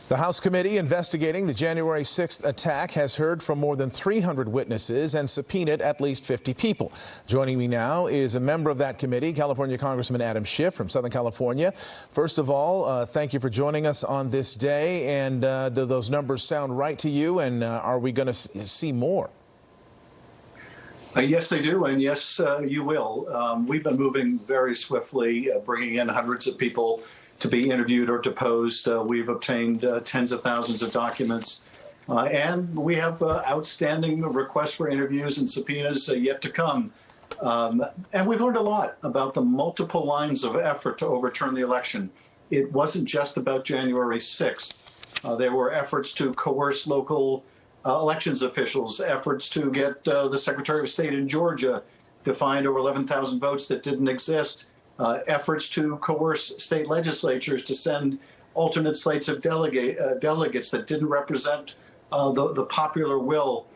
The House committee investigating the January 6th attack has heard from more than 300 witnesses and subpoenaed at least 50 people. Joining me now is a member of that committee, California Congressman Adam Schiff from Southern California. First of all, thank you for joining us on this day. And do those numbers sound right to you? And are we going to see more? Yes, they do. And yes, you will. We've been moving very swiftly, bringing in hundreds of people to be interviewed or deposed. We've obtained tens of thousands of documents, and we have outstanding requests for interviews and subpoenas yet to come. And we've learned a lot about the multiple lines of effort to overturn the election. It wasn't just about January 6th. There were efforts to coerce local elections officials, efforts to get the Secretary of State in Georgia to find over 11,000 votes that didn't exist. Efforts to coerce state legislatures to send alternate slates of delegates that didn't represent the popular will.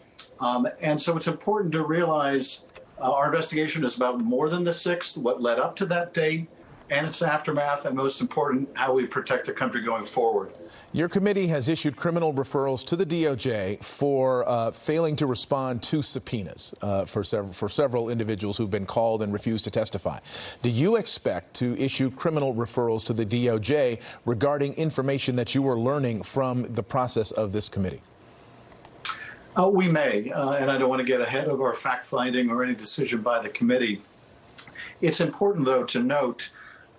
And so it's important to realize our investigation is about more than the 6th, what led up to that date, and its aftermath, and most important, how we protect the country going forward. Your committee has issued criminal referrals to the DOJ for failing to respond to subpoenas for several individuals who've been called and refused to testify. Do you expect to issue criminal referrals to the DOJ regarding information that you were learning from the process of this committee? We may, and I don't want to get ahead of our fact-finding or any decision by the committee. It's important, though, to note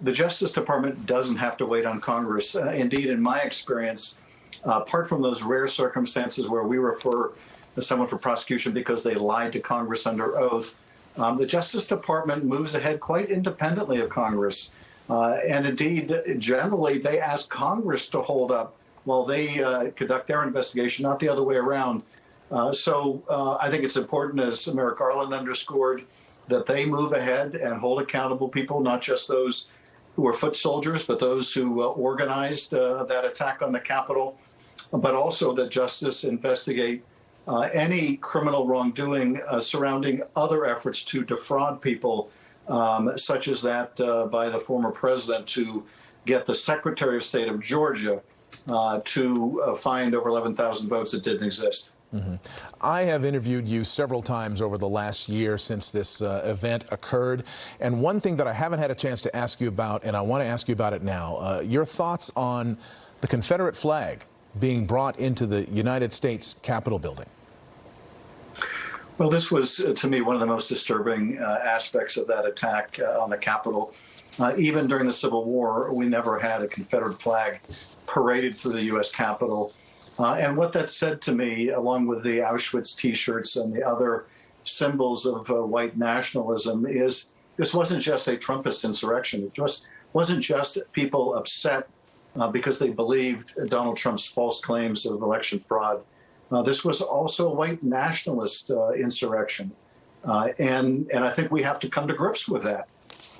the Justice Department doesn't have to wait on Congress. Indeed, in my experience, apart from those rare circumstances where we refer someone for prosecution because they lied to Congress under oath, the Justice Department moves ahead quite independently of Congress. And indeed, generally, they ask Congress to hold up while they conduct their investigation, not the other way around. So I think it's important, as Merrick Garland underscored, that they move ahead and hold accountable people, not just those who were foot soldiers, but those who organized that attack on the Capitol, but also that justice investigate any criminal wrongdoing surrounding other efforts to defraud people, such as that by the former president to get the Secretary of State of Georgia to find over 11,000 votes that didn't exist. Mm-hmm. I have interviewed you several times over the last year since this event occurred. And one thing that I haven't had a chance to ask you about, and I want to ask you about it now, your thoughts on the Confederate flag being brought into the United States Capitol building. Well, this was, to me, one of the most disturbing aspects of that attack on the Capitol. Even during the Civil War, we never had a Confederate flag paraded through the U.S. Capitol. And what that said to me, along with the Auschwitz T-shirts and the other symbols of white nationalism, is this wasn't just a Trumpist insurrection. It just wasn't just people upset because they believed Donald Trump's false claims of election fraud. This was also a white nationalist insurrection. And I think we have to come to grips with that.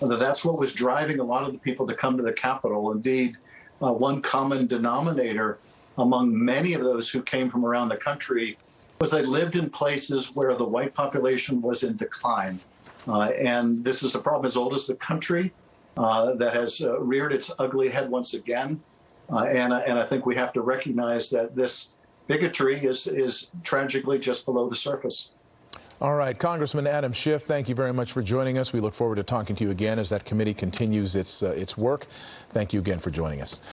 That's what was driving a lot of the people to come to the Capitol. Indeed, one common denominator among many of those who came from around the country was they lived in places where the white population was in decline. And this is a problem as old as the country that has reared its ugly head once again. And I think we have to recognize that this bigotry is tragically just below the surface. All right, Congressman Adam Schiff, thank you very much for joining us. We look forward to talking to you again as that committee continues its work. Thank you again for joining us.